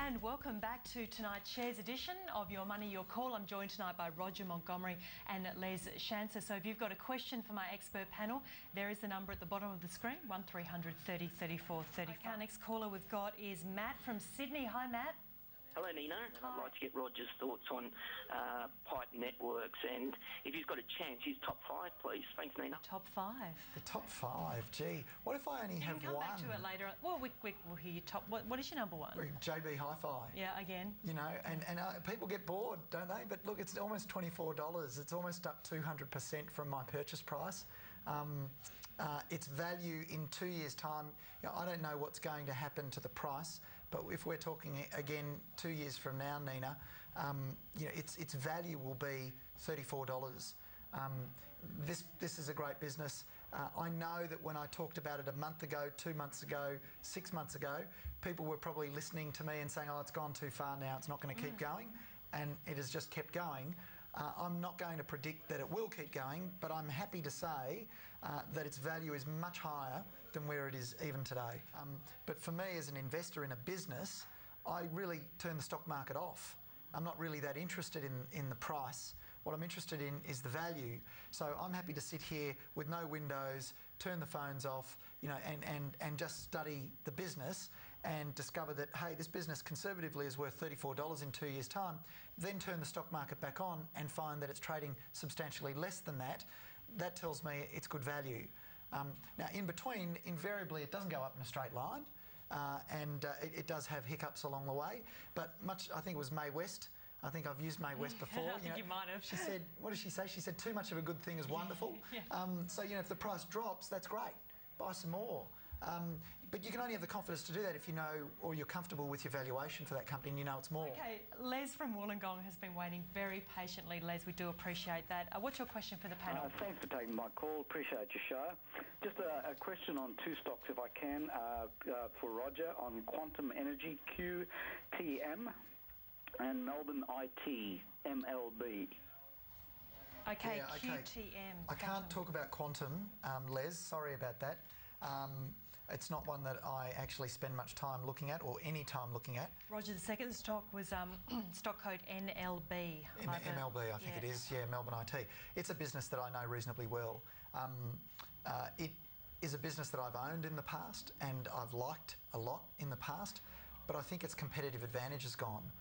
And welcome back to tonight's Shares edition of Your Money, Your Call. I'm joined tonight by Roger Montgomery and Les Shancer. So if you've got a question for my expert panel, there is the number at the bottom of the screen, 1300 30 34 35. Our next caller we've got is Matt from Sydney. Hi, Matt. Hello, Nina. And I'd like to get Roger's thoughts on pipe networks, and if he's got a chance, his top five, please. Thanks, Nina. Top five. The top five? Gee, what if I only have one? You can come back to it later. Well, we'll hear your top. What is your number one? JB Hi-Fi. Yeah, again. You know, and people get bored, don't they? But look, it's almost $24. It's almost up 200% from my purchase price. Its value in 2 years' time, you know, I don't know what's going to happen to the price, but if we're talking again 2 years from now, Nina, you know, its value will be $34. This is a great business. I know that when I talked about it a month ago, 2 months ago, 6 months ago, people were probably listening to me and saying, oh, it's gone too far now, it's not going to keep going, and it has just kept going. I'm not going to predict that it will keep going, but I'm happy to say that its value is much higher than where it is even today. But for me as an investor in a business, I really turn the stock market off. I'm not really that interested in the price. What I'm interested in is the value. So I'm happy to sit here with no windows, turn the phones off, you know, and just study the business and discover that, hey, this business conservatively is worth $34 in 2 years' time, then turn the stock market back on and find that it's trading substantially less than that. That tells me it's good value. Now, in between, invariably, it doesn't go up in a straight line. It does have hiccups along the way, but I think it was Mae West. I think I've used Mae West before. I think you might have. She said, what did she say? She said, too much of a good thing is wonderful. Yeah. So, you know, if the price drops, that's great. Buy some more. But you can only have the confidence to do that if you know, or you're comfortable with your valuation for that company and you know it's more. Okay, Les from Wollongong has been waiting very patiently. Les, we do appreciate that. What's your question for the panel? Thanks for taking my call. Appreciate your show. Just a question on two stocks, if I can, for Roger, on Quantum Energy, QTM, and Melbourne IT, MLB. Okay, yeah, okay. QTM. I can't talk about Quantum, Les, sorry about that. It's not one that I actually spend much time looking at, or any time looking at. Roger, the second stock was stock code NLB. MLB, I think it is, yeah, Melbourne IT. It's a business that I know reasonably well. It is a business that I've owned in the past and I've liked a lot in the past, but I think its competitive advantage is gone.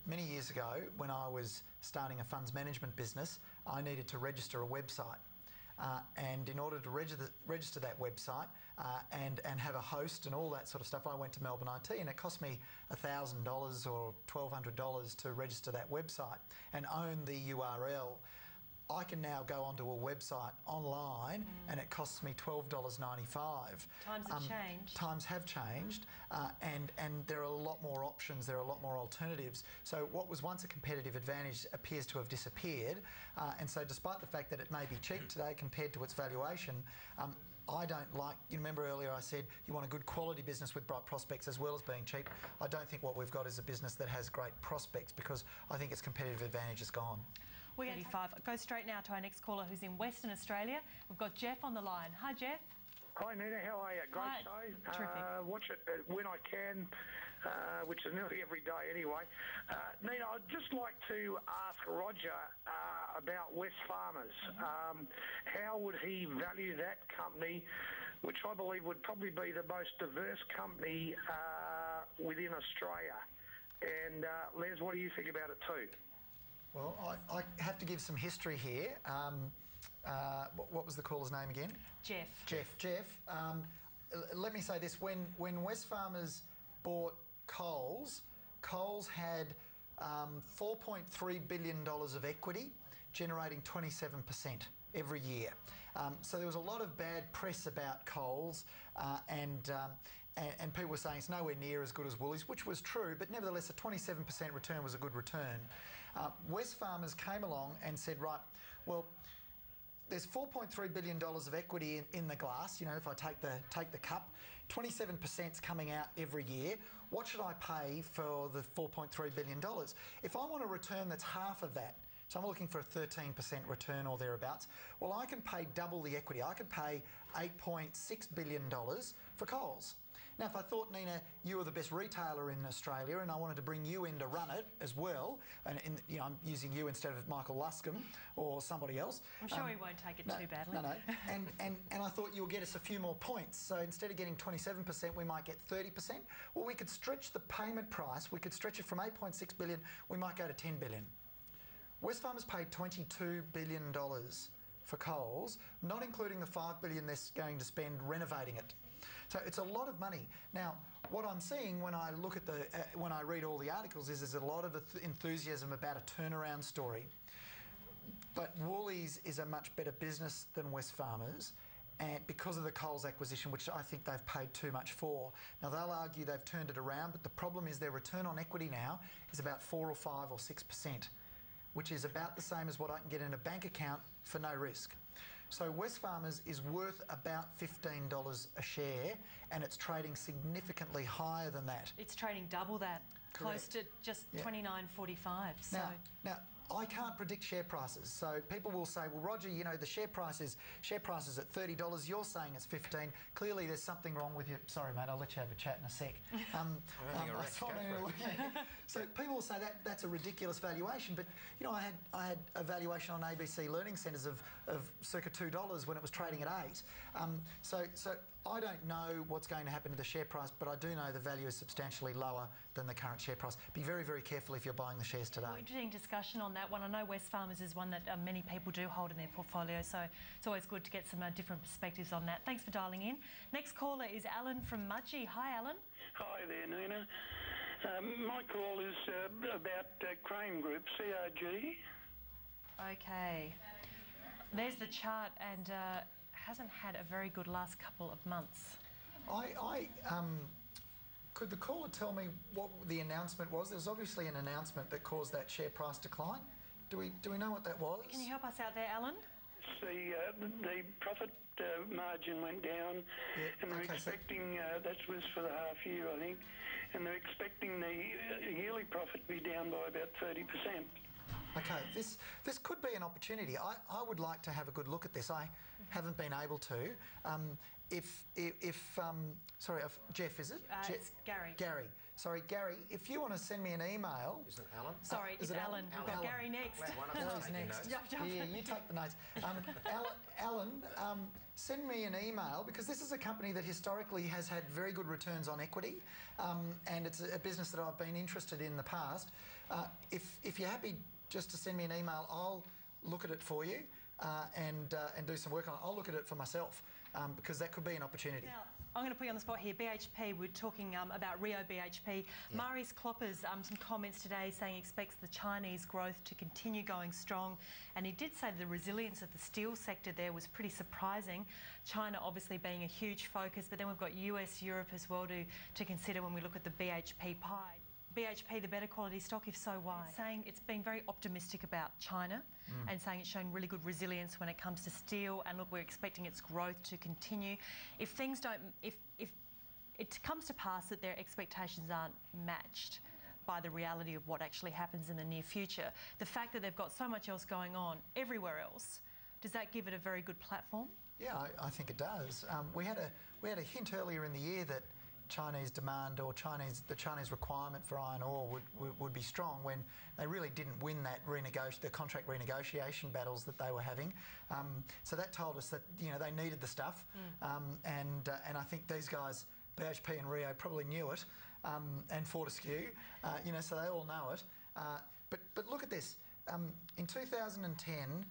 Many years ago, when I was starting a funds management business, I needed to register a website. And in order to register that website and have a host and all that sort of stuff, I went to Melbourne IT, and it cost me $1,000 or $1,200 to register that website and own the URL. I can now go onto a website online and it costs me $12.95. Times have changed. Times have changed, and there are a lot more options, there are a lot more alternatives. So what was once a competitive advantage appears to have disappeared, and so despite the fact that it may be cheap today compared to its valuation, I don't like, you remember earlier I said you want a good quality business with bright prospects as well as being cheap. I don't think what we've got is a business that has great prospects, because I think its competitive advantage is gone. We're 35. Go straight now to our next caller, who's in Western Australia. We've got Jeff on the line. Hi, Jeff. Hi, Nina. How are you? Great show. Terrific. Watch it when I can, which is nearly every day anyway. Nina, I'd just like to ask Roger about Wesfarmers. How would he value that company, which I believe would probably be the most diverse company within Australia? And Les, what do you think about it too? Well, I have to give some history here. What was the caller's name again? Jeff. Jeff. Let me say this. When Wesfarmers bought Coles had $4.3 billion of equity, generating 27% every year. So there was a lot of bad press about Coles, and people were saying it's nowhere near as good as Woolies, which was true, but nevertheless a 27% return was a good return. Wesfarmers came along and said, right, well, there's $4.3 billion of equity in the glass. You know, if I take the cup, 27%'s coming out every year. What should I pay for the $4.3 billion? If I want a return that's half of that, so I'm looking for a 13% return or thereabouts, well, I can pay double the equity. I could pay $8.6 billion for Coles. Now, if I thought, Nina, you were the best retailer in Australia and I wanted to bring you in to run it as well, and I'm using you instead of Michael Luscombe or somebody else. I'm sure he won't take it too badly. No. And I thought you'll get us a few more points. So instead of getting 27%, we might get 30%. Well, we could stretch the payment price. We could stretch it from 8.6 billion. We might go to 10 billion. Wesfarmers paid $22 billion for Coles, not including the $5 billion they're going to spend renovating it. So it's a lot of money. Now, what I'm seeing when I look at when I read all the articles is there's a lot of enthusiasm about a turnaround story. But Woolies is a much better business than Wesfarmers, and because of the Coles acquisition, which I think they've paid too much for. Now, they'll argue they've turned it around, but the problem is their return on equity now is about 4 or 5 or 6%, which is about the same as what I can get in a bank account for no risk. So Wesfarmers is worth about $15 a share, and it's trading significantly higher than that. It's trading double that, Correct. close to just $29.45. So. Now, I can't predict share prices, so people will say, well, Roger, you know, the share price is at $30, you're saying it's 15. Clearly there's something wrong with you. Sorry, mate, I'll let you have a chat in a sec. So people will say that's a ridiculous valuation, but, you know, I had a valuation on ABC Learning Centres of circa $2 when it was trading at 8. So I don't know what's going to happen to the share price, but I do know the value is substantially lower than the current share price. Be very, very careful if you're buying the shares today. Well, interesting discussion on that one. I know Wesfarmers is one that many people do hold in their portfolio, so it's always good to get some different perspectives on that. Thanks for dialing in. Next caller is Alan from Mudgee. Hi, Alan. Hi there, Nina. My call is about Crane Group, CRG. Okay. There's the chart, and hasn't had a very good last couple of months. Could the caller tell me what the announcement was? There's obviously an announcement that caused that share price decline. Do we know what that was? Can you help us out there, Alan? The profit margin went down, and they're expecting, that was for the half year, I think, and they're expecting the yearly profit to be down by about 30%. Okay, this could be an opportunity. I would like to have a good look at this. I haven't been able to. Sorry, Jeff, is it? It's Gary. Gary. Sorry, Gary, if you want to send me an email... Is it Alan? Sorry, it's Alan. We've got Gary next. Gary's next. Yeah, you take the notes. Alan, send me an email, because this is a company that historically has had very good returns on equity, and it's a business that I've been interested in the past. If you're happy just to send me an email, I'll look at it for you and do some work on it. I'll look at it for myself, because that could be an opportunity. Now, I'm going to put you on the spot here. BHP, we're talking about Rio BHP. Yeah. Marius Kloppers, some comments today saying he expects the Chinese growth to continue going strong. And he did say the resilience of the steel sector there was pretty surprising. China obviously being a huge focus, but then we've got US, Europe as well to consider when we look at the BHP pie. BHP, the better quality stock, if so, why? It's saying it's being very optimistic about China and saying it's showing really good resilience when it comes to steel, and look, we're expecting its growth to continue. If things don't, if it comes to pass that their expectations aren't matched by the reality of what actually happens in the near future, the fact that they've got so much else going on everywhere else, does that give it a very good platform? Yeah, I think it does. We had a hint earlier in the year that Chinese demand or the Chinese requirement for iron ore would be strong, when they really didn't win the contract renegotiation battles that they were having. So that told us that they needed the stuff, and I think these guys, BHP and Rio, probably knew it, and Fortescue, so they all know it. But look at this. In 2010.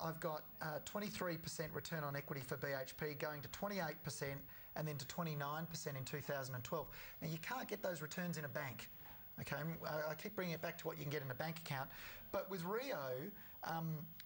I've got 23% return on equity for BHP, going to 28% and then to 29% in 2012. Now, you can't get those returns in a bank. Okay, I keep bringing it back to what you can get in a bank account. But with Rio,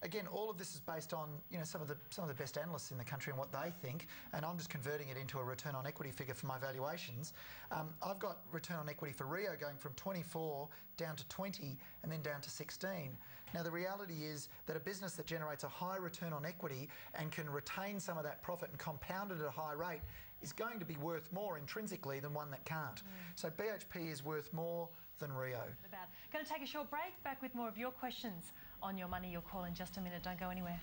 again, all of this is based on some of the best analysts in the country and what they think, and I'm just converting it into a return on equity figure for my valuations. I've got return on equity for Rio going from 24 down to 20 and then down to 16. Now, the reality is that a business that generates a high return on equity and can retain some of that profit and compound it at a high rate is going to be worth more intrinsically than one that can't. So BHP is worth more than Rio. Going to take a short break. Back with more of your questions on Your Money, Your Call in just a minute. Don't go anywhere.